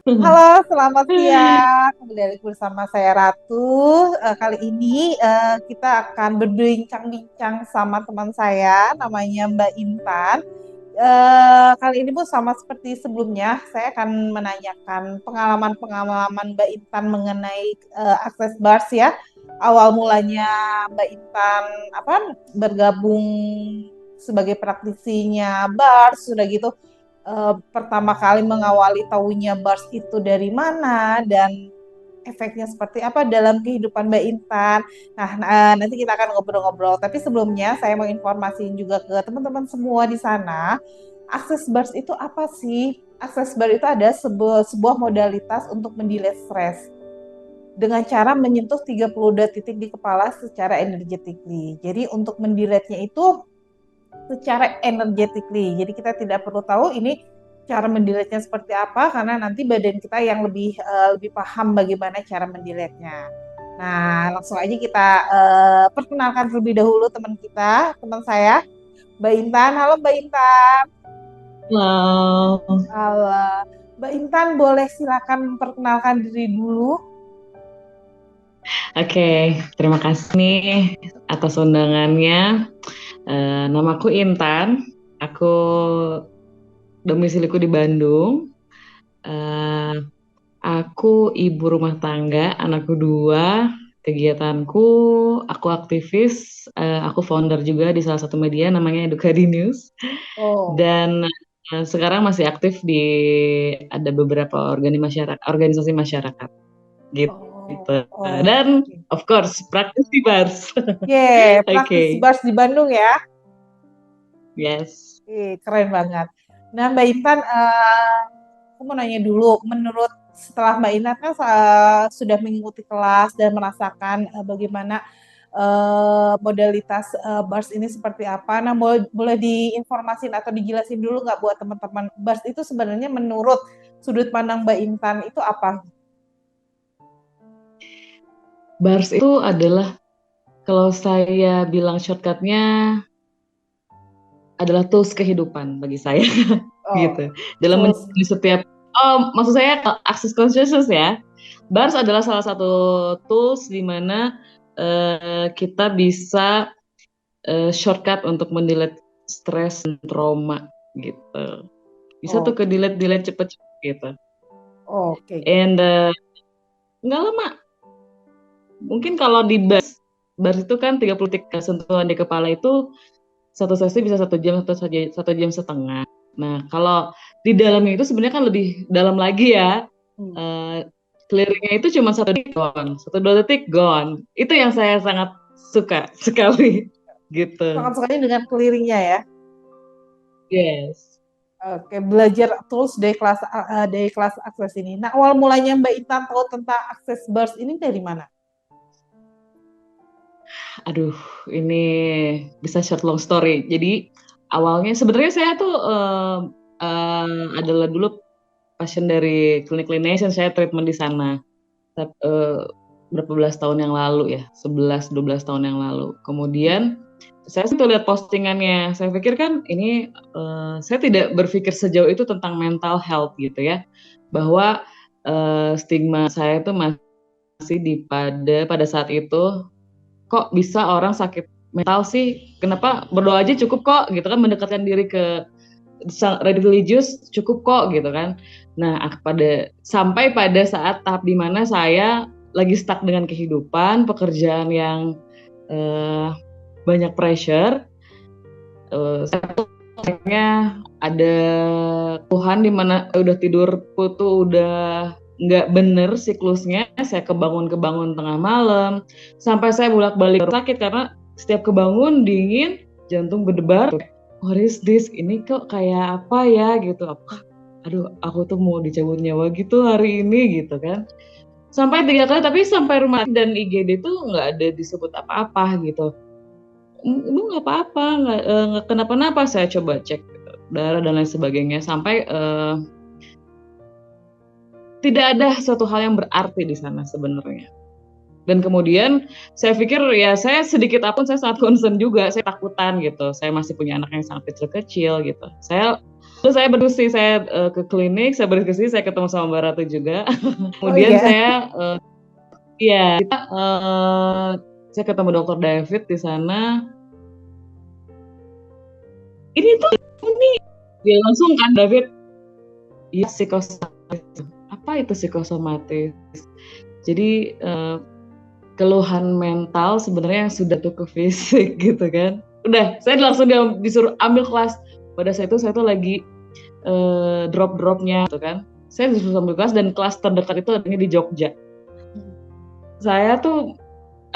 Halo, selamat siang. Kembali lagi bersama saya Ratu. Kali ini kita akan berbincang-bincang sama teman saya, namanya Mbak Intan. Kali ini pun sama seperti sebelumnya, saya akan menanyakan pengalaman-pengalaman Mbak Intan mengenai akses bars ya. Awal mulanya Mbak Intan apa bergabung sebagai praktisinya bars, sudah gitu pertama kali mengawali taunya bars itu dari mana dan efeknya seperti apa dalam kehidupan Mbak Intan. Nah, nanti kita akan ngobrol-ngobrol. Tapi sebelumnya saya mau informasiin juga ke teman-teman semua di sana, akses bars itu apa sih? Akses bar itu ada sebuah modalitas untuk mendelete stres dengan cara menyentuh 32 titik di kepala secara energetically. Jadi untuk mendelete-nya itu secara energetically. Jadi kita tidak perlu tahu ini cara mendelete-nya seperti apa karena nanti badan kita yang lebih paham bagaimana cara mendelete-nya. Nah, langsung aja kita perkenalkan terlebih dahulu teman kita, teman saya, Mbak Intan. Halo Mbak Intan. Halo. Halo. Mbak Intan boleh silakan memperkenalkan diri dulu. Oke, terima kasih nih atas undangannya. Namaku Intan. Aku domisiliku di Bandung. Eh, aku ibu rumah tangga, anakku dua. Kegiatanku, aku aktivis. Aku founder juga di salah satu media namanya Edukadi News. Oh, Dan sekarang masih aktif di ada beberapa organisasi masyarakat. Gitu. oh, oh. Dan of course praktisi bars. Praktisi Oke, bars di Bandung ya. yes. Keren banget. Nah, Mbak Intan, aku mau nanya dulu, menurut setelah Mbak Intan kan sudah mengikuti kelas dan merasakan bagaimana modalitas BARS ini seperti apa. Nah, boleh diinformasin atau dijelasin dulu nggak buat teman-teman BARS itu sebenarnya menurut sudut pandang Mbak Intan itu apa? Bars itu adalah kalau saya bilang shortcutnya adalah tools kehidupan bagi saya Oh, gitu. Dalam tools. menjalani setiap maksud saya access consciousness ya. Bars adalah salah satu tools di mana kita bisa shortcut untuk mendelete stres dan trauma gitu. Bisa tuh ke Oke, delete cepet-cepet gitu. oke. And nggak lama. Mungkin kalau di bars itu kan 30 detik sentuhan di kepala itu satu sesi bisa 1 jam atau 1 jam setengah. Nah, kalau di dalamnya itu sebenarnya kan lebih dalam lagi ya. Hmm. Eh, Clearingnya itu cuma 1 detik gone, 1-2 detik gone. Itu yang saya sangat suka sekali gitu. Sangat sukanya dengan clearingnya ya. Yes. Oke, belajar terus dari kelas akses ini. Nah, awal mulanya Mbak Intan tahu tentang akses bars ini dari mana? Aduh, ini bisa short long story. Jadi awalnya sebenarnya saya tuh adalah dulu pasien dari klinik Laination, saya treatment di sana. Berapa belas tahun yang lalu ya, 11-12 tahun yang lalu. Kemudian saya tuh lihat postingannya, saya pikir kan ini saya tidak berpikir sejauh itu tentang mental health gitu ya, bahwa stigma saya itu masih pada saat itu, kok bisa orang sakit mental sih, kenapa berdoa aja cukup kok gitu kan, mendekatkan diri ke religius cukup kok gitu kan. Nah, sampai pada saat tahap di mana saya lagi stuck dengan kehidupan, pekerjaan yang eh, banyak pressure, saya ada Tuhan di mana udah tidur tuh udah nggak bener siklusnya, saya kebangun tengah malam, sampai saya bolak-balik sakit karena setiap kebangun dingin, jantung berdebar. What is this? Ini kok kayak apa ya gitu? Aduh, aku tuh mau dicabut nyawa gitu hari ini gitu kan. Sampai 3 kali, tapi sampai rumah dan IGD tuh nggak ada disebut apa-apa gitu. Ibu nggak apa-apa, nggak kenapa-napa. Saya coba cek gitu, darah dan lain sebagainya, sampai tidak ada suatu hal yang berarti di sana sebenarnya. Dan kemudian saya pikir ya, saya sedikit apapun saya sangat concern juga, saya takutan gitu. Saya masih punya anak yang sangat kecil-kecil gitu. Saya Terus saya berdiskusi, saya ke klinik, saya berdiskusi, saya ketemu sama Mbak Ratu juga. Oh Kemudian iya. saya, saya ketemu Dokter David di sana. Ini tuh ini dia langsung kan David, iya psikosomatis. Apa itu psikosomatis? Jadi keluhan mental sebenarnya yang sudah tuh ke fisik gitu kan. Udah, saya langsung disuruh ambil kelas. Pada saat itu saya tuh lagi drop-dropnya gitu kan. Saya disuruh ambil kelas dan kelas terdekat itu adanya di Jogja. Saya tuh,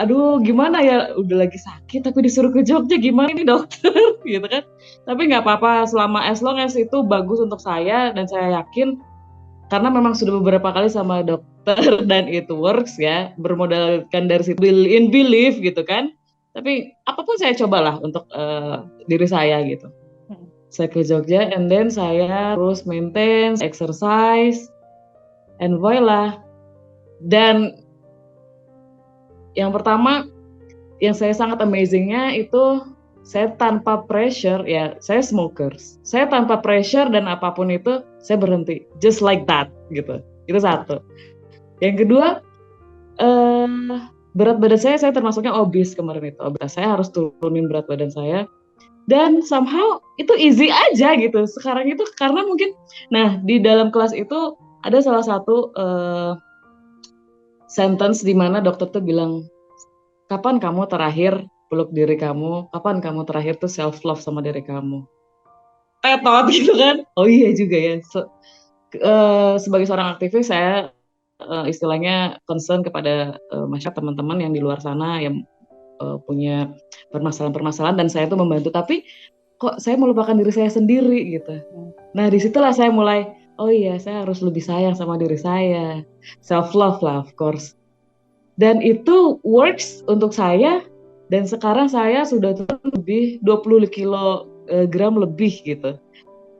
aduh gimana ya, udah lagi sakit tapi disuruh ke Jogja, gimana ini dokter gitu kan. Tapi nggak apa-apa, selama as long as itu bagus untuk saya dan saya yakin karena memang sudah beberapa kali sama dokter dan it works ya, bermodalkan dari situ in belief gitu kan. Tapi apapun saya cobalah untuk diri saya gitu. Saya ke Jogja and then saya terus maintain exercise and voila. Dan yang pertama yang saya sangat amazingnya itu saya tanpa pressure, ya saya smokers, saya tanpa pressure dan apapun itu saya berhenti just like that gitu. Itu satu. Yang kedua, berat badan saya termasuknya obes kemarin itu, obes. Saya harus turunin berat badan saya dan somehow itu easy aja gitu sekarang itu karena mungkin, nah di dalam kelas itu ada salah satu sentence di mana dokter tuh bilang, kapan kamu terakhir peluk diri kamu, kapan kamu terakhir tuh self love sama diri kamu. Tetot gitu kan. Oh iya juga ya. Sebagai seorang aktivis saya istilahnya concern kepada masyarakat, teman-teman yang di luar sana yang punya permasalahan-permasalahan dan saya tuh membantu, tapi kok saya melupakan diri saya sendiri gitu. Nah disitulah saya mulai, oh iya saya harus lebih sayang sama diri saya, self love lah of course. Dan itu works untuk saya dan sekarang saya sudah turun lebih 20 kilogram lebih gitu.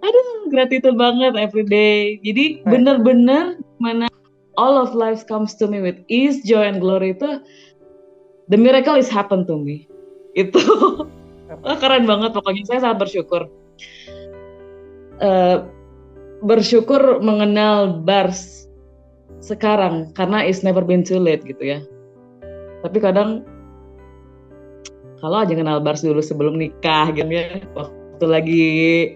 Aduh, gratitude banget everyday. Jadi benar-benar mana all of life comes to me with ease, joy and glory itu the miracle is happen to me. Itu keren banget pokoknya, saya sangat bersyukur. Bersyukur mengenal bars sekarang karena it's never been too late gitu ya. Tapi kadang kalau aja kenal bars dulu sebelum nikah gitu ya, waktu lagi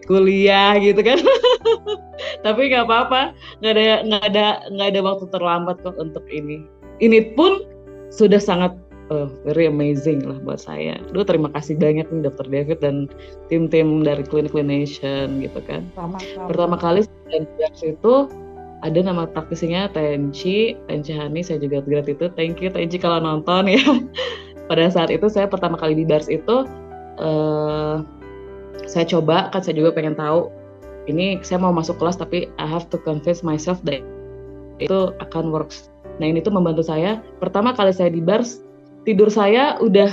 kuliah gitu kan. Tapi nggak apa-apa, nggak ada waktu terlambat kok untuk ini. Ini pun sudah sangat very amazing lah buat saya. Aduh terima kasih banyak nih Dr. David dan tim-tim dari Clinic Clinician gitu kan. Sama-sama. Pertama kali di bars itu ada nama praktisinya Tenchi Hani, saya juga gratitude. Thank you Tenchi kalau nonton ya. Pada saat itu saya pertama kali di bars itu saya coba kan, saya juga pengen tahu ini saya mau masuk kelas tapi I have to convince myself that itu akan works. Nah ini tuh membantu saya. Pertama kali saya di bars, tidur saya udah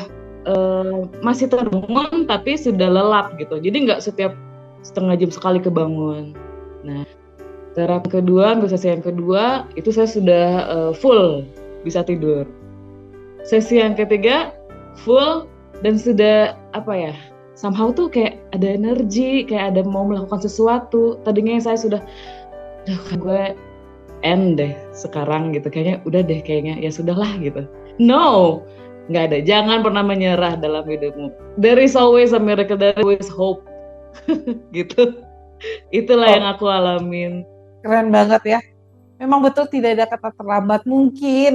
masih terbangun tapi sudah lelap gitu. Jadi nggak setiap setengah jam sekali kebangun. Nah terapi kedua, sesi yang kedua itu saya sudah full bisa tidur. Sesi yang ketiga full dan sudah apa ya, somehow tuh kayak ada energi, kayak ada mau melakukan sesuatu. Tadinya saya sudah, gue end deh sekarang gitu, kayaknya udah deh kayaknya ya sudahlah gitu. No, nggak ada, jangan pernah menyerah dalam hidupmu. There is always a miracle, there is always hope. Gitu. Itulah yang aku alamin. Keren banget ya. Memang betul tidak ada kata terlambat. Mungkin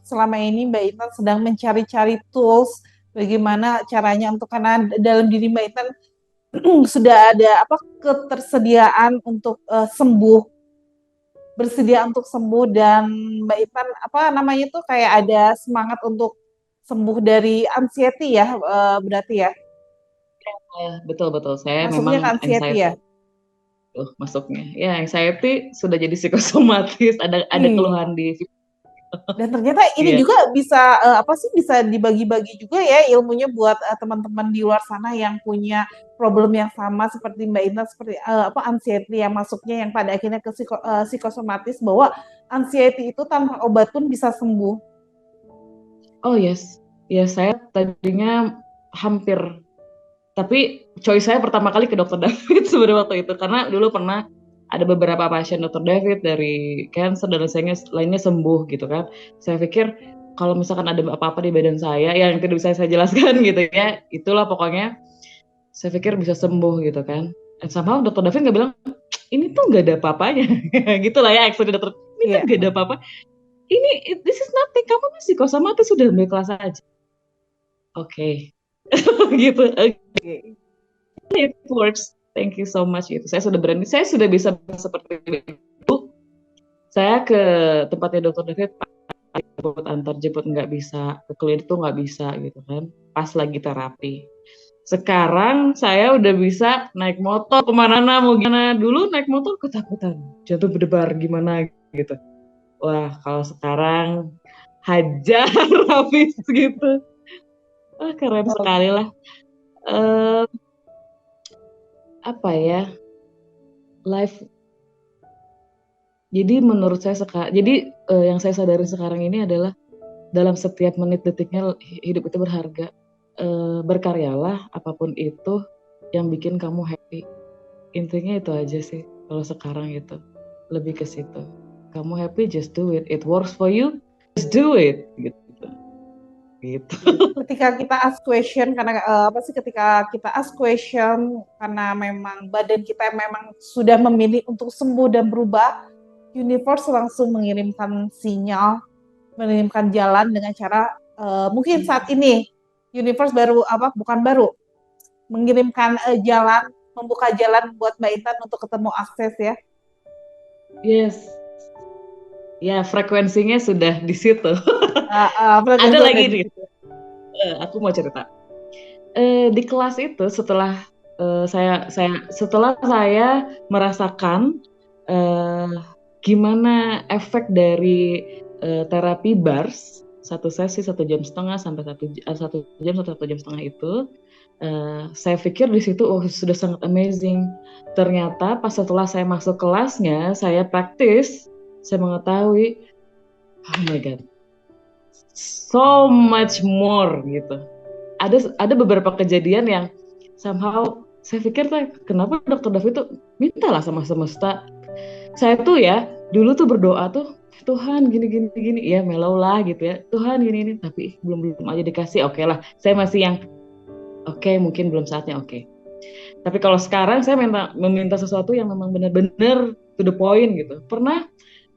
selama ini Mbak Intan sedang mencari-cari tools bagaimana caranya untuk, karena dalam diri Mbak Intan sudah ada ketersediaan untuk sembuh, bersedia untuk sembuh, dan Mbak Intan kayak ada semangat untuk sembuh dari anxiety ya, berarti ya. Betul saya Masuknya memang ke anxiety ya. Masuknya ya anxiety sudah jadi psikosomatis, ada keluhan di. Dan ternyata ini juga bisa bisa dibagi-bagi juga ya ilmunya buat teman-teman di luar sana yang punya problem yang sama seperti Mbak Intan, seperti anxiety yang masuknya yang pada akhirnya ke psikosomatis, bahwa anxiety itu tanpa obat pun bisa sembuh. Oh yes, ya saya tadinya hampir Tapi choice saya pertama kali ke Dokter David sebenarnya waktu itu, karena dulu pernah ada beberapa pasien Dokter David dari cancer dan lainnya sembuh gitu kan. Saya pikir kalau misalkan ada apa-apa di badan saya yang tidak bisa saya jelaskan gitu ya, itulah pokoknya saya pikir bisa sembuh gitu kan. Dan somehow Dokter David nggak bilang, ini tuh nggak ada apa-apanya. Gitu lah ya, actually dokter, ini tuh nggak ada apa-apa. This is nothing, kamu masih psikosomatis, sudah ambil kelas aja. Oke. Gitu. Okay. It works. Thank you so much gitu. Saya sudah berani, saya sudah bisa seperti itu. Saya ke tempatnya Dokter David, antar jemput nggak bisa, ke klinik tuh nggak bisa gitu kan. Pas lagi terapi. Sekarang saya udah bisa naik motor kemana-mana, mau gimana. Dulu naik motor ketakutan, jatuh berdebar gimana gitu. Wah, kalau sekarang hajar habis gitu. Wah, keren sekali lah. Apa ya, life. Jadi menurut saya sekarang, jadi yang saya sadari sekarang ini adalah dalam setiap menit detiknya hidup itu berharga. Berkaryalah apapun itu yang bikin kamu happy. Intinya itu aja sih kalau sekarang itu, lebih ke situ. Kamu happy, just do it. It works for you, just do it gitu. Ketika kita ask question, karena ketika kita ask question karena memang badan kita memang sudah memilih untuk sembuh dan berubah, universe langsung mengirimkan sinyal, mengirimkan jalan dengan cara mungkin saat ini universe mengirimkan jalan, membuka jalan buat Mbak Intan untuk ketemu akses ya. Yes. Ya, frekuensinya sudah di situ. Ada lagi nih. Aku mau cerita. Di kelas itu setelah saya merasakan gimana efek dari terapi bars, 1 sesi 1,5 jam sampai 1 jam 1,5 jam itu, saya pikir di situ sudah sangat amazing. Ternyata pas setelah saya masuk kelasnya, saya praktis, saya mengetahui, oh my god, so much more gitu. Ada beberapa kejadian yang somehow saya pikir kenapa Dokter David tuh mintalah sama semesta. Saya tuh ya dulu tuh berdoa tuh, Tuhan gini ya, melau lah gitu ya, Tuhan gini tapi belum aja dikasih. Oke lah, saya masih yang oke, mungkin belum saatnya. Oke. Tapi kalau sekarang saya meminta sesuatu yang memang benar-benar to the point gitu. Pernah,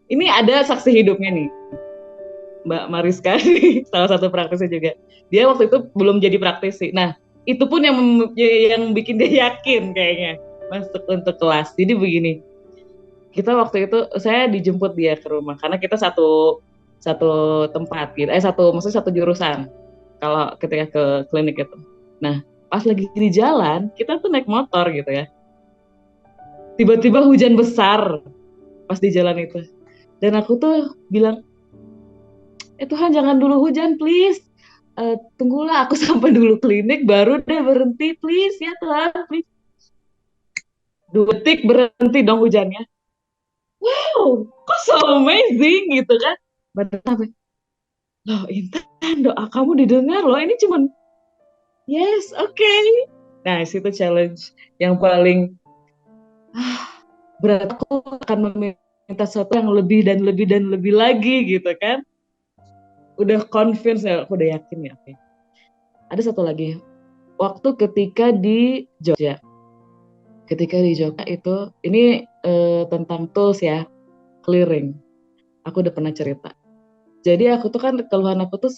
ini ada saksi hidupnya nih, Mbak Mariska nih, salah satu praktisnya juga. Dia waktu itu belum jadi praktisi. Nah, itu pun yang bikin dia yakin kayaknya masuk untuk kelas. Jadi begini, kita waktu itu saya dijemput dia ke rumah karena kita satu tempat gitu, maksudnya satu jurusan kalau ketika ke klinik itu. Nah, pas lagi di jalan, kita tuh naik motor gitu ya. Tiba-tiba hujan besar pas di jalan itu. Dan aku tuh bilang, Tuhan jangan dulu hujan please. Tunggulah aku sampai dulu klinik baru deh berhenti please ya Tuhan please. 2 detik berhenti dong hujannya. Wow, kok so amazing gitu kan. Sampai, loh Intan, doa kamu didengar loh, ini cuman yes, okay. Nah, situ challenge yang paling berat. Aku akan meminta sesuatu yang lebih dan lebih lagi gitu kan. Udah convince ya, aku udah yakin ya. Okay. Ada satu lagi, waktu ketika di Jogja. Ketika di Jogja itu, ini tentang tools ya, clearing. Aku udah pernah cerita. Jadi aku tuh kan, keluhan aku tuh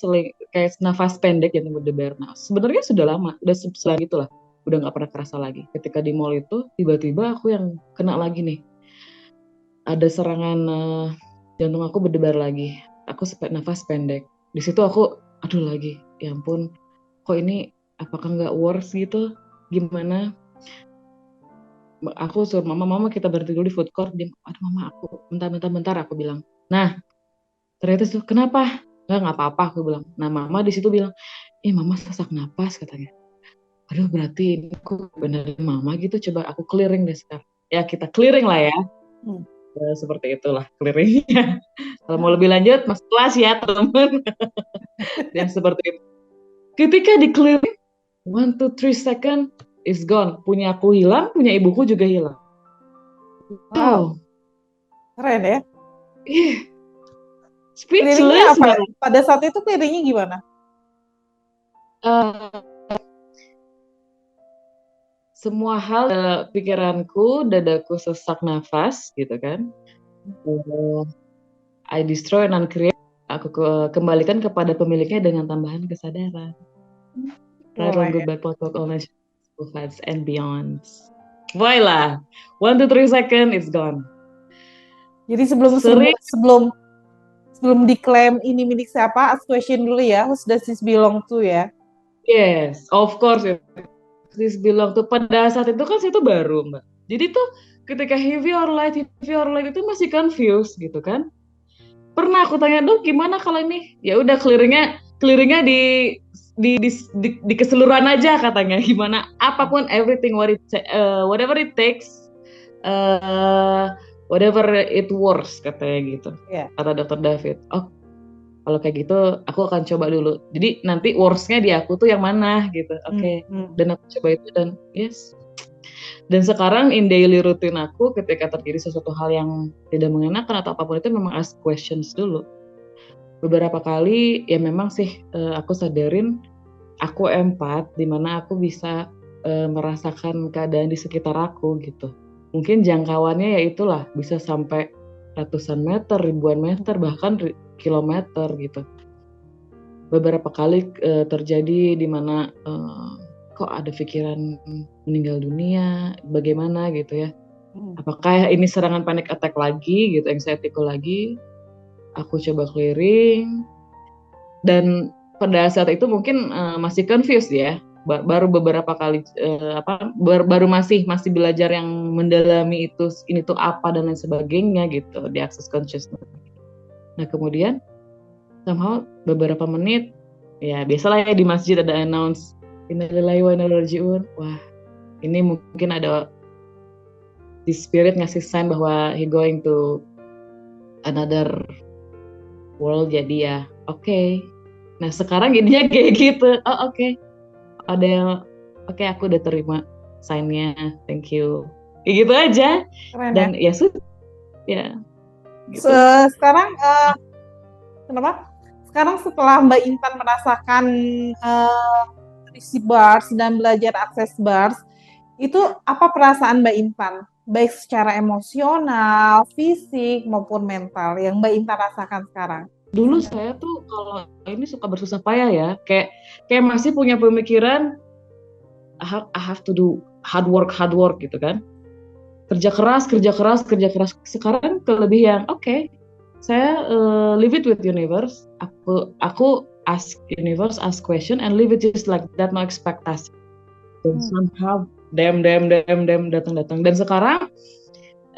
kayak nafas pendek yang berdebar. Nah, sebenarnya sudah lama, udah selang itulah, udah nggak pernah kerasa lagi. Ketika di mall itu, tiba-tiba aku yang kena lagi nih. Ada serangan jantung aku berdebar lagi. Aku nafas pendek. Di situ aku, aduh lagi, ya ampun, kok ini apakah nggak worse gitu? Gimana? Aku suruh mama kita berhenti dulu di food court. Dia, aduh mama aku, bentar aku bilang. Nah, ternyata tuh, kenapa? Nggak apa-apa aku bilang. Nah mama di situ bilang, mama sesak napas katanya. Aduh berarti aku bener mama gitu, coba aku clearing deh sekarang. Ya kita clearing lah ya. Seperti itulah clearingnya. Kalau mau lebih lanjut, masuk kelas ya teman-teman. Dan seperti itu. Ketika di clearing, 1, 2, 3 second, is gone. Punya aku hilang, punya ibuku juga hilang. Wow, keren ya. Clearingnya Speechless apa? banget. Pada saat itu clearingnya gimana? Uh, semua hal pikiranku, dadaku sesak nafas gitu kan. I destroy and uncreate. Aku kembalikan kepada pemiliknya dengan tambahan kesadaran. Right on Boleh. goodbye protocol online and beyond. Voila, 1 to 3 second it's gone. Jadi sebelum diklaim ini milik siapa, ask question dulu ya. Who does this belong to ya? Yes, of course. This belong to. Pada saat itu kan saya tuh baru, Mbak. Jadi tuh ketika heavy or light itu masih confused gitu kan. Pernah aku tanya, "Dok, gimana kalau ini?" Ya udah clearingnya di keseluruhan aja katanya. Gimana apapun everything whatever it takes, whatever it works katanya gitu. Yeah. Kata Dr. David. Oh, kalau kayak gitu aku akan coba dulu. Jadi nanti worst-nya di aku tuh yang mana gitu. Oke. Dan aku coba itu dan yes. Dan sekarang in daily routine aku ketika terjadi sesuatu hal yang tidak mengenakan atau apapun itu memang ask questions dulu. Beberapa kali ya memang sih aku sadarin aku empat di mana aku bisa merasakan keadaan di sekitar aku gitu. Mungkin jangkauannya ya itulah bisa sampai ratusan meter, ribuan meter, bahkan kilometer gitu. Beberapa kali terjadi di mana kok ada pikiran meninggal dunia, bagaimana gitu ya. Apakah ini serangan panic attack lagi gitu, anxiety-ku lagi. Aku coba clearing dan pada saat itu mungkin masih confused ya. Baru beberapa kali baru masih belajar yang mendalami itu ini tuh apa dan lain sebagainya gitu di access consciousness. Nah, kemudian somehow beberapa menit ya biasalah ya di masjid ada announce innalillahi wa inna ilaihi raji'un. Wah, ini mungkin ada di spirit ngasih sign bahwa he going to another world, jadi ya oke. Nah, sekarang jadinya kayak gitu. Oh, oke. Ada yang oke, aku udah terima sign-nya. Thank you. Kayak gitu aja. Keren, dan ya sudah. Ya. Gitu. Sekarang kenapa? Sekarang setelah Mbak Intan merasakan receive bars dan belajar akses bars, itu apa perasaan Mbak Intan? Baik secara emosional, fisik, maupun mental yang Mbak Intan rasakan sekarang? Dulu saya tuh kalau ini suka bersusah payah ya. Kayak masih punya pemikiran I have to do hard work gitu kan. Kerja keras. Sekarang lebih yang oke. Saya leave it with universe. Aku ask universe, ask question and leave it just like that, no expectation. Dan somehow datang. Dan sekarang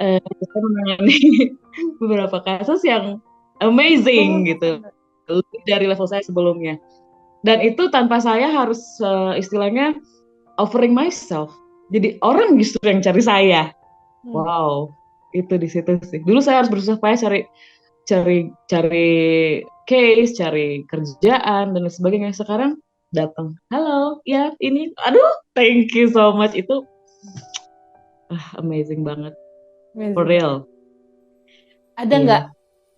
saya menangani beberapa kasus yang amazing gitu, lebih dari level saya sebelumnya. Dan itu tanpa saya harus istilahnya offering myself. Jadi orang justru yang cari saya. Wow, itu di situ sih. Dulu saya harus berusaha cari case, cari kerjaan dan sebagainya. Sekarang datang, halo, ya ini, aduh, thank you so much. Itu amazing banget, for real. Ada nggak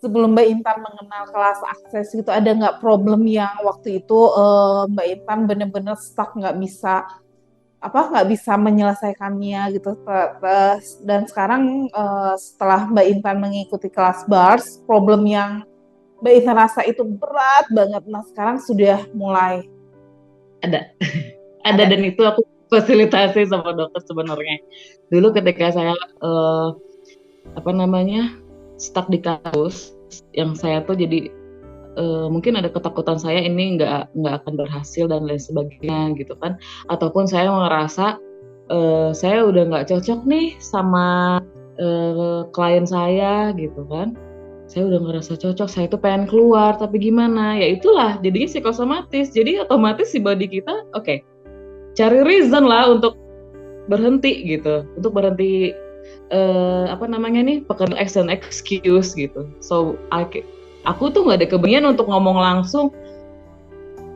sebelum Mbak Intan mengenal kelas akses itu, ada nggak problem yang waktu itu Mbak Intan benar-benar stuck, nggak bisa menyelesaikannya gitu, dan sekarang setelah Mbak Intan mengikuti kelas bars, problem yang Mbak Intan rasa itu berat banget, nah sekarang sudah mulai ada dan itu aku fasilitasi sama dokter sebenarnya. Dulu ketika saya stuck di kasus yang saya tuh jadi mungkin ada ketakutan saya ini nggak akan berhasil dan lain sebagainya gitu kan, ataupun saya merasa saya udah nggak cocok nih sama klien saya gitu kan, saya udah ngerasa cocok, saya tuh pengen keluar tapi gimana, ya itulah jadinya psikosomatis, jadi otomatis si body kita oke, cari reason lah untuk berhenti gitu, pekerjaan action excuse gitu. So aku tuh nggak ada keberanian untuk ngomong langsung.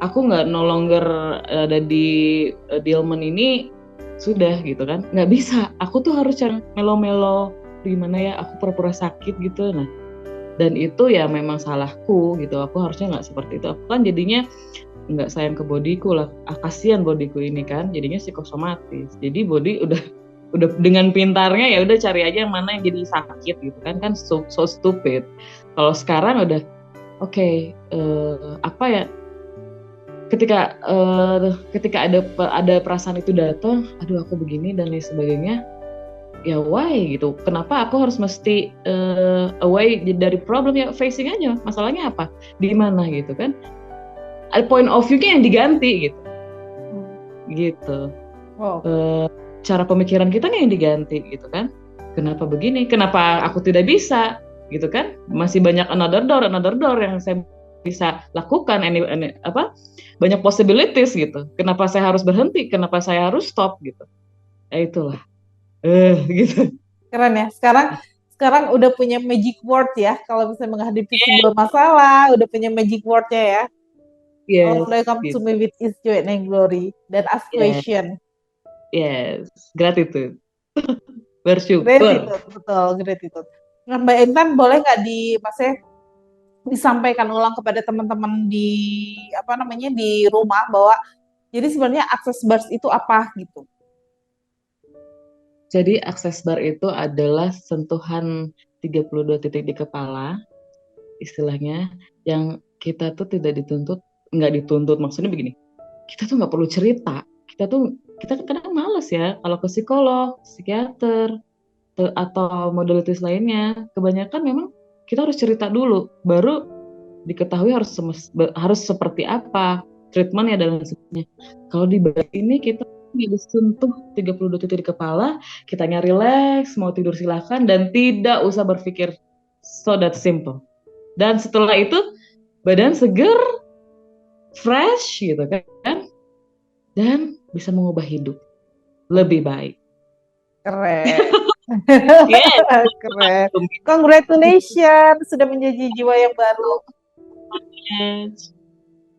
Aku nggak no longer ada di Dilman ini sudah gitu kan, nggak bisa, aku tuh harus yang melo-melo, gimana ya, aku pura-pura sakit gitu. Nah, dan itu ya memang salahku gitu, aku harusnya nggak seperti itu, aku kan jadinya nggak sayang ke bodiku lah, kasihan bodiku ini kan, jadinya psikosomatis. Jadi body udah dengan pintarnya ya udah cari aja yang mana yang jadi sakit gitu kan, so stupid. Kalau sekarang udah oke, apa ya, ketika ada perasaan itu datang, aduh aku begini dan lain sebagainya, ya why gitu, kenapa aku harus mesti away dari problem, ya facing aja masalahnya apa di mana gitu kan, point of view-nya yang diganti gitu. Cara pemikiran kita yang diganti gitu kan, kenapa begini, kenapa aku tidak bisa gitu kan, masih banyak another door yang saya bisa lakukan, banyak possibilities gitu, kenapa saya harus berhenti, kenapa saya harus stop gitu, ya itulah gitu. Keren ya, sekarang udah punya magic word ya, kalau bisa menghadapi sebuah masalah, udah punya magic wordnya ya. Yes, Come to me with is joy and glory, dan ask question. Yes, gratitude. Bersyukur. Gratitude, betul, gratitude. Nah, Mbak Intan, boleh nggak disampaikan ulang kepada teman-teman di rumah bahwa jadi sebenarnya access bars itu apa gitu? Jadi access bar itu adalah sentuhan 32 titik di kepala, istilahnya, yang kita tuh nggak dituntut, maksudnya begini, kita tuh nggak perlu cerita, kita kadang males ya kalau ke psikolog, psikiater, atau modalitis lainnya, kebanyakan memang kita harus cerita dulu, baru diketahui harus seperti apa treatmentnya dan sebagainya. Kalau di bar ini kita disentuh 32 titik di kepala, kitanya relax, mau tidur silakan, dan tidak usah berpikir, so that simple. Dan setelah itu badan seger, fresh gitu kan, dan bisa mengubah hidup lebih baik. Keren. Yes. Keren. Congratulations sudah menjadi jiwa yang baru.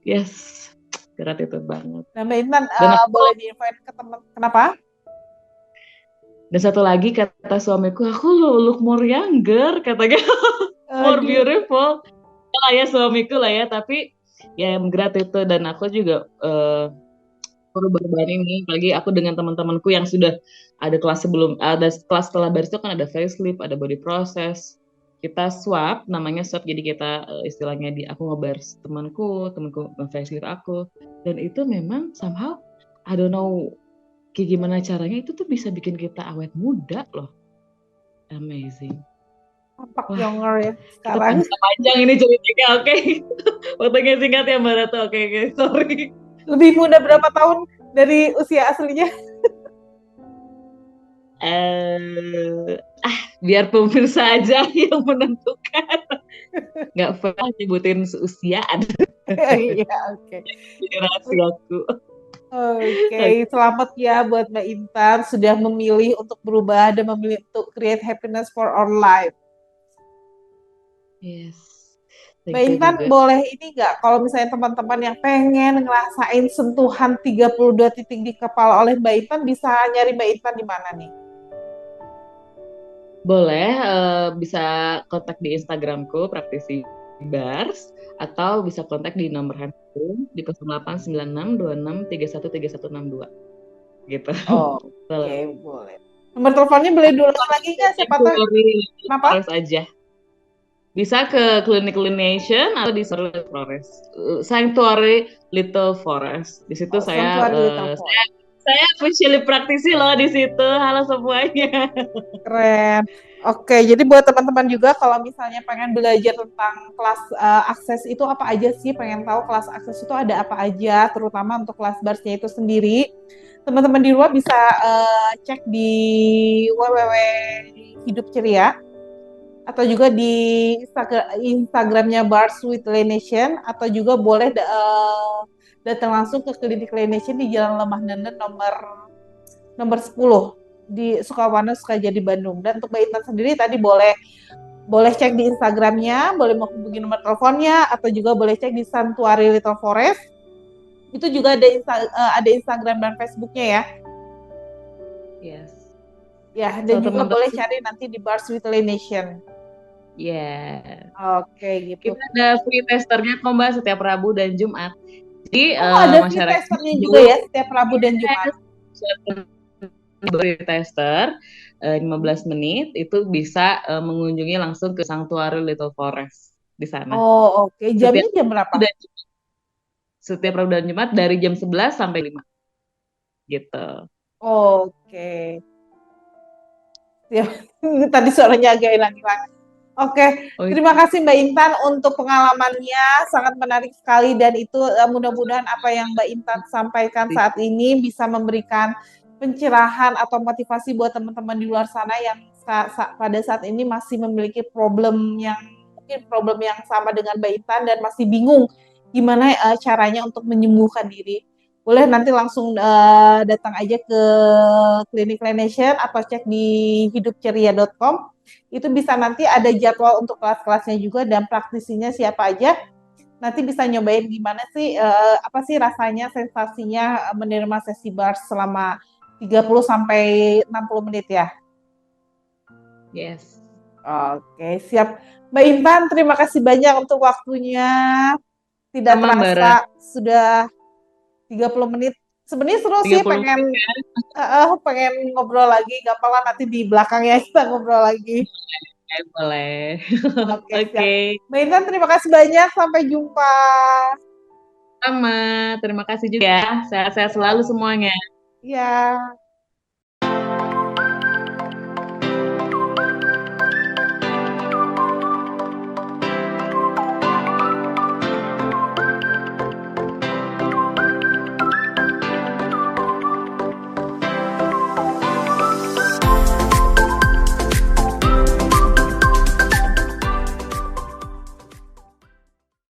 Yes, gratitude banget. Nah, Mbak Intan, boleh di-invite ke teman, kenapa? Dan satu lagi kata suamiku, aku look more younger, katanya, more beautiful. Lah ya suamiku lah ya, tapi ya gratitude, dan aku juga perubahan ini, apalagi aku dengan teman-temanku yang sudah ada kelas setelah baris itu kan ada facelift, ada body process, kita swap, namanya swap, jadi kita istilahnya aku ngebaris temanku nge-facelift aku, dan itu memang somehow I don't know kayak gimana caranya, itu tuh bisa bikin kita awet muda loh, amazing. Tampak younger ya sekarang. Kita panjang ini ceritanya, oke. Waktunya singkat ya Mbak Ratu, oke, sorry. Lebih muda berapa tahun dari usia aslinya? Biar pemirsa aja yang menentukan. Nggak pernah nyebutin usia. Iya, oke. Rahasiaku. Oke, selamat ya buat Mbak Intan sudah memilih untuk berubah dan memilih untuk create happiness for our life. Yes. Mbak Intan juga. Boleh ini nggak, kalau misalnya teman-teman yang pengen ngerasain sentuhan 32 titik di kepala oleh Mbak Intan, bisa nyari Mbak Intan di mana nih? Boleh, bisa kontak di Instagramku, Praktisi Bars, atau bisa kontak di nomor handphone di 089626313162. Gitu. Oke, boleh. Nomor teleponnya boleh diulang lagi nggak? Siapa tahu? Kenapa? Harus aja. Bisa ke Clinic Nation atau di Sanctuary Little Forest. Di situ saya officially praktisi loh di situ. Halo semuanya. Keren. Oke, jadi buat teman-teman juga kalau misalnya pengen belajar tentang kelas akses itu apa aja sih, pengen tahu kelas akses itu ada apa aja, terutama untuk kelas barsnya itu sendiri, teman-teman di luar bisa cek di www.hidupceria atau juga di Instagramnya Bars with Laination, atau juga boleh datang langsung ke Klinik Laination di Jalan Lemah Nenen nomor 10 di Sukawana, Sukajadi, Bandung. Dan untuk Mbak Intan sendiri tadi boleh cek di Instagramnya, boleh menghubungi nomor teleponnya, atau juga boleh cek di Sanctuary Little Forest. Itu juga ada Instagram dan Facebooknya ya. Yes. Ya, dan So, juga teman-teman, boleh cari nanti di Bars with Nation. ya. Oke, gitu. Kita ada free testernya kok Mbak setiap Rabu dan Jumat. Jadi Oh, ada free masyarakat testernya juga dulu ya setiap Rabu dan Jumat. free tester 15 menit itu bisa mengunjungi langsung ke Sanctuary Little Forest di sana. Oh, oke. Setiap Jamnya jam berapa? setiap Rabu dan Jumat dari jam 11 sampai 5 gitu. Oke. Ya, tadi suaranya agak hilang-hilang. Oke, Oh, terima kasih Mbak Intan untuk pengalamannya, sangat menarik sekali dan itu mudah-mudahan apa yang Mbak Intan sampaikan saat ini bisa memberikan pencerahan atau motivasi buat teman-teman di luar sana yang pada saat ini masih memiliki problem yang sama dengan Mbak Intan dan masih bingung gimana caranya untuk menyembuhkan diri. Boleh nanti langsung datang aja ke Klinik Laination atau cek di hidupceria.com. Itu bisa nanti ada jadwal untuk kelas-kelasnya juga dan praktisinya siapa aja. Nanti bisa nyobain gimana sih, apa sih rasanya, sensasinya menerima sesi bars selama 30 sampai 60 menit ya. yes. Oke, siap. Mbak Intan, terima kasih banyak untuk waktunya. Tidak Sama terasa sudah 30 menit. Sebenarnya seru sih, 30 menit. pengen ngobrol lagi. Gak apa-apa nanti di belakangnya kita ngobrol lagi. Boleh. Oke, siap. Oke. Mbak Intan, terima kasih banyak. Sampai jumpa. Sama, terima kasih juga ya. Sehat-sehat selalu semuanya. Ya.